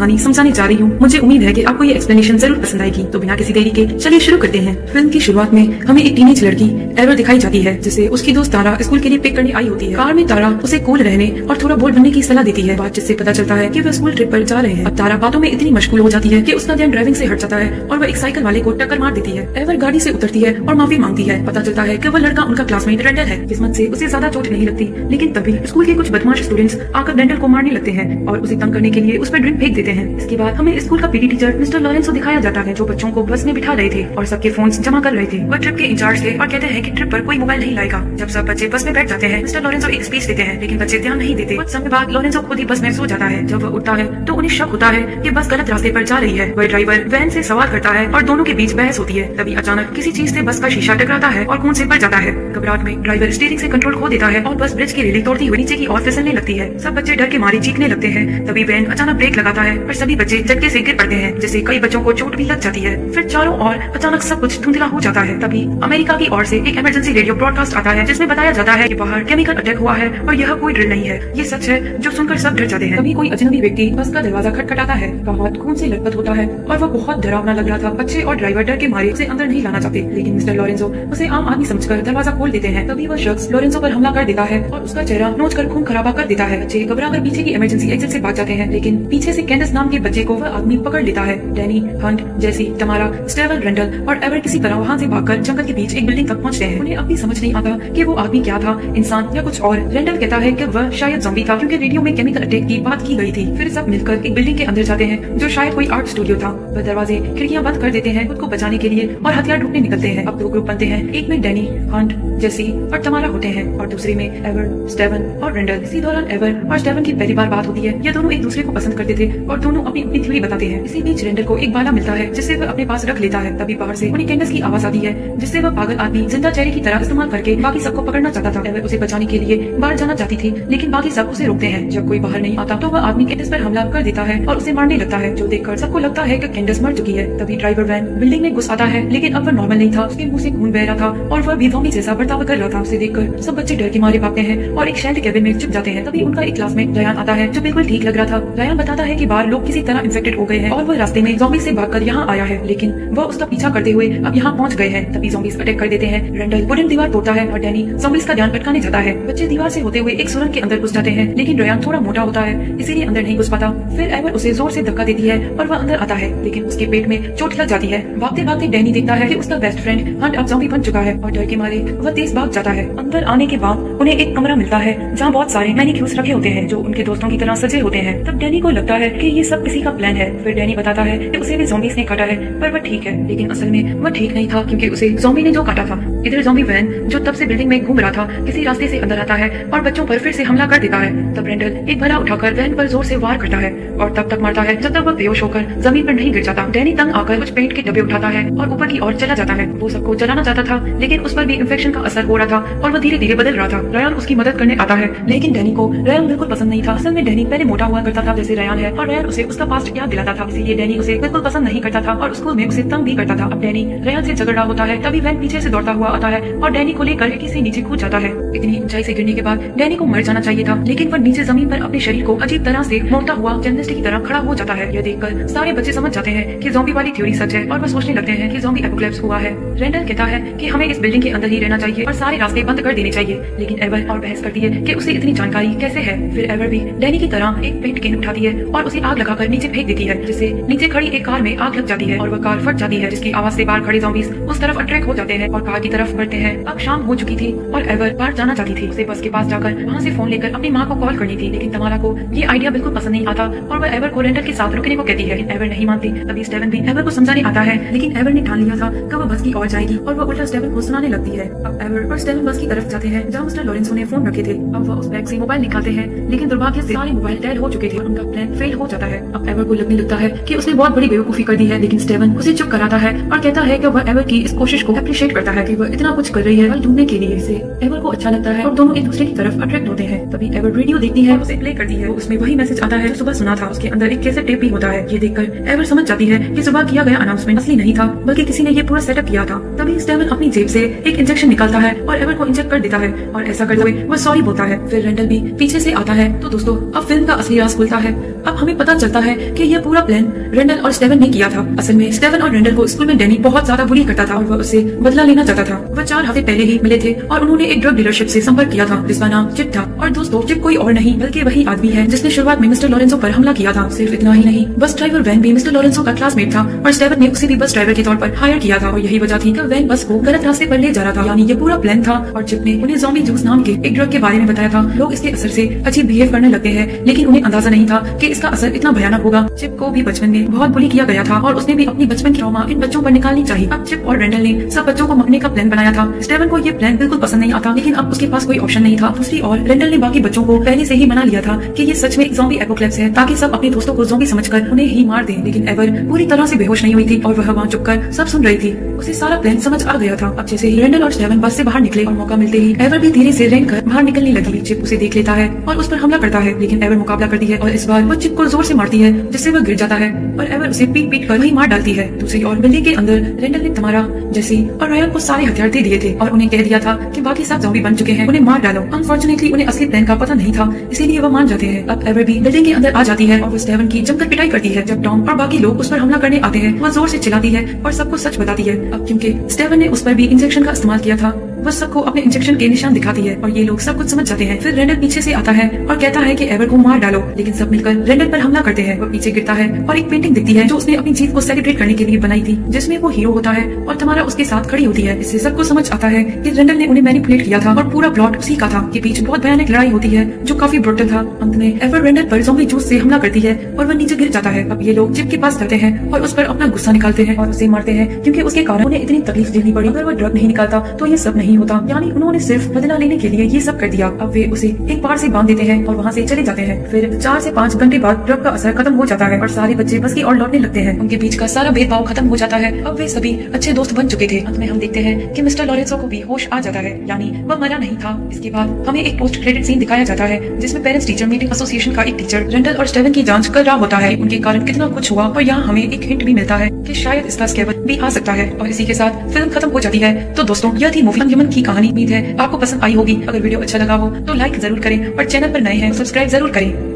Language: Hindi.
कहानी समझाने जा रही हूँ। मुझे उम्मीद है कि आपको ये एक्सप्लेनेशन जरूर पसंद आएगी। तो बिना किसी देरी के चलिए शुरू करते हैं। फिल्म की शुरुआत में हमें एक टीनेज लड़की एवर दिखाई जाती है, जिसे उसकी दोस्त तारा स्कूल के लिए पिक करने आई होती है। कार में तारा उसे कूल रहने और थोड़ा बोल्ड बनने की सलाह देती है, बातचीत से पता चलता है कि वह स्कूल ट्रिप पर जा रहे हैं। अब तारा बातों में इतनी मशगूल हो जाती है कि उसका ध्यान ड्राइविंग से हट जाता है और वह एक साइकिल वाले को टक्कर मार देती है। एवर गाड़ी से उतरती है और माफी मांगती है। पता चलता है कि वह लड़का उनका क्लासमेट रेंडल है। किस्मत से उसे ज्यादा चोट नहीं लगती, लेकिन तभी स्कूल के कुछ बदमाश स्टूडेंट्स आकर रेंडल को मारने लगते हैं और उसे तंग करने के लिए उस पर ड्रिंक फेंक देते हैं। इसके बाद हमें स्कूल का पीटी टीचर मिस्टर लॉरेंसो दिखाया जाता है, जो बच्चों को बस में बिठा रहे थे और सबके फोन्स जमा कर रहे थे। वह ट्रिप के इंचार्ज थे और कहते हैं कि ट्रिप पर कोई मोबाइल नहीं लाएगा। जब सब बच्चे बस में बैठ जाते हैं, मिस्टर लॉरेंसो एक स्पीच देते हैं, लेकिन बच्चे ध्यान नहीं देते। कुछ समय बाद लॉरेंसो खुद ही बस में सो जाता है। जब वह उठता है तो उन्हें शक होता है कि बस गलत रास्ते पर जा रही है। वह ड्राइवर वैन से सवार करता है और दोनों के बीच बहस होती है। तभी अचानक किसी चीज से बस का शीशा टकराता है और खून से भर जाता है। घबराहट में ड्राइवर स्टीयरिंग से कंट्रोल खो देता है और बस ब्रिज की रेलिंग तोड़ती हुई नीचे की ओर फिसलने लगती है। सब बच्चे डर के मारे चीखने लगते हैं। तभी वैन अचानक ब्रेक लगाता है और सभी बच्चे झटके से गिर पड़ते हैं, जिससे कई बच्चों को चोट भी लग जाती है। फिर चारों ओर अचानक सब कुछ धुंधला हो जाता है। तभी अमेरिका की ओर से एक इमरजेंसी रेडियो ब्रॉडकास्ट आता है, जिसमें बताया जाता है कि बाहर केमिकल अटैक हुआ है और यह कोई ड्रिल नहीं है, ये सच है। जो सुनकर सब डर जाते हैं। तभी कोई अजनबी व्यक्ति बस का दरवाजा खटखटाता है। का हाथ खून से लथपथ होता है और वह बहुत डरावना लग रहा था। बच्चे और ड्राइवर डर के मारे उसे अंदर नहीं लाना चाहते, लेकिन मिस्टर लॉरेंसो उसे आम आदमी समझकर दरवाजा खोल देते हैं। तभी वह शख्स लॉरेंसो पर हमला कर देता है और उसका चेहरा नोच कर खून खराबा कर देता है। बच्चे घबराकर पीछे की इमरजेंसी एग्जिट से भाग जाते हैं, लेकिन पीछे से कैंडस नाम के बच्चे को वह आदमी पकड़ लेता है। डैनी, हंट, जेसी, टमारा, स्टेवन, रेंडल और एवर किसी तरह वहाँ से भागकर जंगल के बीच एक बिल्डिंग तक पहुँचते हैं। उन्हें अभी समझ नहीं आता कि वो आदमी क्या था, इंसान या कुछ और। रेंडल कहता है कि वह शायद ज़ॉम्बी था, क्योंकि रेडियो में केमिकल अटैक की बात की गई थी। फिर सब मिलकर एक बिल्डिंग के अंदर जाते हैं, जो शायद कोई आर्ट स्टूडियो था। वह दरवाजे खिड़कियां बंद कर देते हैं खुद को बचाने के लिए और हथियार ढूंढने निकलते हैं। अब दो ग्रुप बनते हैं, एक में डैनी, हंट, जेसी और टमारा होते हैं और दूसरे में एवर, स्टेवन और रेंडल। इसी दौरान एवर और स्टेवन की पहली बार बात होती है। ये दोनों एक दूसरे को पसंद करते थे और दोनों अपनी अपनी थ्योरी बताते हैं। इसी बीच रेंडल को एक बाला मिलता है, जिससे वह अपने पास रख लेता है। तभी बाहर से उन्हें कैंडस की आवाज आती है, जिससे वह पागल आदमी जिंदा चेहरे की तरह इस्तेमाल करके बाकी सबको पकड़ना चाहता था। एवर उसे बचाने के लिए बाहर जाना चाहती थी, लेकिन बाकी सब उसे रोकते हैं। जब कोई बाहर नहीं आता तो वह आदमी कैंडस पर हमला कर देता है और उसे मारने लगता है, जो देखकर सबको लगता है कि कैंडस मर चुकी है। तभी ड्राइवर वैन बिल्डिंग में घुस आता है, लेकिन अब वह नॉर्मल नहीं था। उसके मुंह से खून बह रहा था और वह भी ज़ॉम्बी जैसा बर्ताव कर रहा था। उसे देखकर सब बच्चे डर के मारे भागते हैं और एक शेल्ड केबिन में छुप जाते हैं। तभी उनका एक क्लासमेट रयान आता है, जो बिल्कुल ठीक लग रहा था। रयान बताता है कि बाहर लोग किसी तरह इन्फेक्टेड हो गए हैं और वह रास्ते में ज़ॉम्बी से भागकर यहाँ आया है, लेकिन वह उसका पीछा करते हुए अब यहाँ पहुँच गए हैं। तभी ज़ॉम्बीज अटैक कर देते हैं। रेंडल वुडन दीवार तोड़ता है और डैनी ज़ॉम्बीज का ध्यान भटकाने जाता है। बच्चे दीवार से होते हुए एक सुरंग के अंदर घुस जाते हैं, लेकिन रयान थोड़ा मोटा होता है, इसीलिए अंदर नहीं घुस पाता। फिर एवर उसे जोर से धक्का देती है और वह अंदर आता है, लेकिन उसके पेट में चोट लग जाती है। भागते भागते डैनी देखता है कि उसका बेस्ट फ्रेंड हंट अब ज़ॉम्बी बन चुका है और डर के मारे वह तेज भाग जाता है। अंदर आने के बाद उन्हें एक कमरा मिलता है, जहाँ बहुत सारे मैनिक्यूर्स रखे होते हैं, जो उनके दोस्तों की तरह सजे होते हैं। तब डैनी को लगता है कि ये सब किसी का प्लान है। फिर डैनी बताता है कि उसे भी ज़ॉम्बीज ने काटा है, पर वह ठीक है, लेकिन असल में वह ठीक नहीं था, क्योंकि उसे ज़ॉम्बी ने जो काटा था। इधर ज़ॉम्बी वैन, जो तब से बिल्डिंग में घूम रहा था, किसी रास्ते से अंदर आता है और बच्चों पर फिर से हमला कर देता है। तब रेंडल एक भला उठाकर वैन पर जोर से वार करता है और तब तक मारता है जब तक वह बेहोश होकर जमीन पर नहीं गिर जाता। डैनी तंग आकर कुछ पेंट के डब्बे उठाता है और ऊपर की ओर चला जाता है। वो सबको जलाना चाहता था, लेकिन उस पर भी इन्फेक्शन का असर हो रहा था और वह धीरे धीरे बदल रहा था। रयान उसकी मदद करने आता है, लेकिन डैनी को रयान बिल्कुल पसंद नहीं था। असल में डैनी पहले मोटा हुआ करता था जैसे रयान है, और रयान उसे उसका पास्ट याद दिलाता था, इसीलिए डैनी उसे बिल्कुल पसंद नहीं करता था और स्कूल में उसे तंग भी करता था। अब डैनी रयान से झगड़ रहा होता है, तभी वैन पीछे से दौड़ता हुआ आता है और डैनी को लेकर किसी नीचे कूद जाता है। इतनी ऊंचाई से गिरने के बाद डैनी को मर जाना चाहिए था, लेकिन वह नीचे जमीन पर अपने शरीर को अजीब तरह से मोड़ता हुआ जिम्नास्ट की तरह खड़ा हो जाता है। यह देखकर सारे बच्चे समझ जाते हैं कि ज़ॉम्बी वाली थ्योरी सच है और वह सोचने लगते हैं कि ज़ॉम्बी एपोकलिप्स हुआ है। रेंडल कहता है कि हमें इस बिल्डिंग के अंदर ही रहना चाहिए और सारे रास्ते बंद कर देने चाहिए, लेकिन एवर और बहस करती है कि उसे इतनी जानकारी कैसे है। फिर एवर भी डैनी की तरह एक पेंट कैन उठाती है और उसे आग लगाकर नीचे फेंक देती है, जिससे नीचे खड़ी एक कार में आग लग जाती है और वह कार फट जाती है, जिसकी आवाज से बाहर खड़े ज़ॉम्बीज उस तरफ अट्रैक्ट हो जाते हैं और कार की तरफ बढ़ते हैं। अब शाम हो चुकी थी और एवर बाहर जाना चाहती थी। उसे बस के पास जाकर वहाँ से फोन लेकर अपनी माँ को कॉल करनी थी, लेकिन तमारा को ये आइडिया बिल्कुल पसंद नहीं आता और वह एवर को रेंडल के साथ रुकने को कहती है, लेकिन एवर नहीं मानती। तभी स्टेवन भी एवर को समझाने आता है, लेकिन एवर ने ठान लिया था कि वह बस की ओर जाएगी और वह उल्टा स्टेवन को सुनाने लगती है। अब एवर और स्टेवन बस की तरफ जाते हैं, जहाँ मिस्टर लॉरेंसो ने फोन रखे थे। अब वह उस बैग से मोबाइल निकालते हैं, लेकिन दुर्भाग्य से सारे मोबाइल डेड हो चुके थे और उनका प्लान फेल हो जाता है। अब एवर को लगने लगता है कि उसने बहुत बड़ी बेवकूफी कर दी है, लेकिन स्टेवन उसे चुप कराता है और कहता है कि वह एवर की इस कोशिश को अप्रिशिएट करता है कि वह इतना कुछ कर रही है हल ढूंढने के लिए। इसे एवर को अच्छा लगता है और दोनों एक दूसरे की तरफ अट्रैक्ट होते हैं। तभी एवर रेडियो देखती है, उसे प्ले करती है। उसमें वही मैसेज आता है जो सुबह सुना था। उसके अंदर एक कैसेट टेप भी होता है। ये देखकर एवर समझ जाती है कि सुबह किया गया अनाउंसमेंट असली नहीं था, बल्कि किसी ने ये पूरा सेटअप किया था। तभी स्टेवन अपनी जेब से एक इंजेक्शन निकालता है और एवर को इंजेक्ट कर देता है और ऐसा करते हुए वह सॉरी बोलता है। फिर रेंडल भी पीछे से आता है। तो दोस्तों अब फिल्म का असली राज खुलता है। अब हमें पता चलता है कि यह पूरा प्लान रेंडल और स्टेवन ने किया था। असल में स्टेवन और रेंडल को स्कूल में डैनी बहुत ज्यादा बुली करता था और वह उससे बदला लेना चाहता था। वह 4 हफ्ते पहले ही मिले थे और उन्होंने एक ड्रग डीलरशिप से संपर्क किया था जिसका नाम चिप था। और दोस्तों, चिप कोई और नहीं बल्कि वही आदमी है जिसने शुरुआत में मिस्टर लॉरेंसो पर हमला किया था। सिर्फ इतना ही नहीं, बस ड्राइवर वैन भी मिस्टर लॉरेंसो का क्लासमेट था और स्टेवन ने उसे भी बस ड्राइवर के तौर पर हायर किया था। और यही वजह थी कि वैन बस को गलत रास्ते पर ले जा रहा था, यानी ये पूरा प्लान था। और चिप ने उन्हें ज़ॉम्बी जूस नाम के एक ड्रग के बारे में बताया था। लोग इसके असर से अजीब बिहेव करने लगते हैं, लेकिन उन्हें अंदाजा नहीं था कि इसका असर इतना भयानक होगा। चिप को भी बचपन में बहुत बुली किया गया था और उसने भी अपनी बचपन की ट्रॉमा इन बच्चों पर निकालनी चाहिए। अब चिप और रेंडल ने सब बच्चों को मारने का प्लान बनाया था। स्टेवन को ये प्लान बिल्कुल पसंद नहीं आता, लेकिन अब उसके पास कोई ऑप्शन नहीं था। दूसरी ओर रेंडल ने बाकी बच्चों को पहले से ही मना लिया था कि ये सच में एक ज़ॉम्बी एपोकलिप्स है, ताकि सब अपने दोस्तों को ज़ॉम्बी समझकर उन्हें ही मार दें। लेकिन एवर पूरी तरह से बेहोश नहीं हुई थी और वह वहाँ चुपकर सब सुन रही थी। उसे सारा प्लान समझ आ गया था। अब जैसे ही रेंडल और स्टेवन बस से बाहर निकले और मौका मिलते ही एवर भी धीरे से रेंग कर बाहर निकलने लगी। चिप उसे देख लेता है और उस पर हमला करता है, लेकिन एवर मुकाबला करती है और इस बार वो चिप को जोर से मारती है जिससे वह गिर जाता है और एवर उसे पीट पीट कर वही मार डालती है। दूसरी ओर बिल्डिंग के अंदर रेंडल ने तमारा, जेसी और रायन को सारे हथियार दे दिए थे और उन्हें कह दिया था कि बाकी सब ज़ॉम्बी बन चुके हैं, उन्हें मार डालो। अनफॉर्चुनेटली उन्हें असली प्लान का पता नहीं था, इसीलिए वो मान जाते हैं। अब एवर भी बिल्डिंग के अंदर आ जाती है और वो स्टेवन की जमकर पिटाई करती है। जब टॉम और बाकी लोग उस पर हमला करने आते हैं, वह जोर से चिल्लाती है और सबको सच बताती है। अब क्योंकि स्टेवन ने उस पर भी इंजेक्शन का इस्तेमाल किया था, वह सबको अपने इंजेक्शन के निशान दिखाती है और ये लोग सब कुछ समझ जाते हैं। फिर रेंडल पीछे से आता है और कहता है कि एवर को मार डालो, लेकिन सब मिलकर रेंडल पर हमला करते हैं। वह पीछे गिरता है और एक पेंटिंग दिखती है जो उसने अपनी जीत को सेलिब्रेट करने के लिए बनाई थी, जिसमें वो हीरो होता है और तमारा उसके साथ खड़ी होती है। इससे सबको समझ आता है कि रेंडल ने उन्हें मैनिपुलेट किया था और पूरा प्लॉट उसी का था। के बीच बहुत भयानक लड़ाई होती है जो काफी ब्रूटल था। अंत में एवर रेंडल पर ज़ॉम्बी जूस से हमला करती है और वह नीचे गिर जाता है। अब ये लोग चिप के पास जाते हैं और उस पर अपना गुस्सा निकालते हैं और उसे मारते हैं, क्योंकि उसके कारण उन्हें इतनी तकलीफ झेलनी पड़ी। अगर वह ड्रग नहीं निकालता तो ये सब नहीं होता, यानी उन्होंने सिर्फ बदला लेने के लिए ये सब कर दिया। अब वे उसे एक बार से बांध देते हैं और वहाँ से चले जाते हैं। फिर 4 से 5 घंटे बाद ड्रग का असर खत्म हो जाता है और सारे बच्चे बस की ओर लौटने लगते हैं। उनके बीच का सारा भेदभाव खत्म हो जाता है। अब वे सभी अच्छे दोस्त बन चुके थे। अंत में हम देखते हैं कि मिस्टर लॉरेंसो को भी होश आ जाता है, यानी वह मरा नहीं था। इसके बाद हमें एक पोस्ट क्रेडिट सीन दिखाया जाता है जिसमें पेरेंट्स टीचर मीटिंग एसोसिएशन का एक टीचर रेंडल और स्टेवन की जांच कर रहा होता है, उनके कारण कितना कुछ हुआ। और यहाँ हमें एक हिंट भी मिलता है कि शायद इसका स्कैबर भी आ सकता है। और इसी के साथ फिल्म खत्म हो जाती है। तो दोस्तों, यह थी मूवी ह्यूमन की कहानी। उम्मीद है आपको पसंद आई होगी। अगर वीडियो अच्छा लगा हो तो लाइक जरूर करें और चैनल पर नए हैं सब्सक्राइब जरूर करें।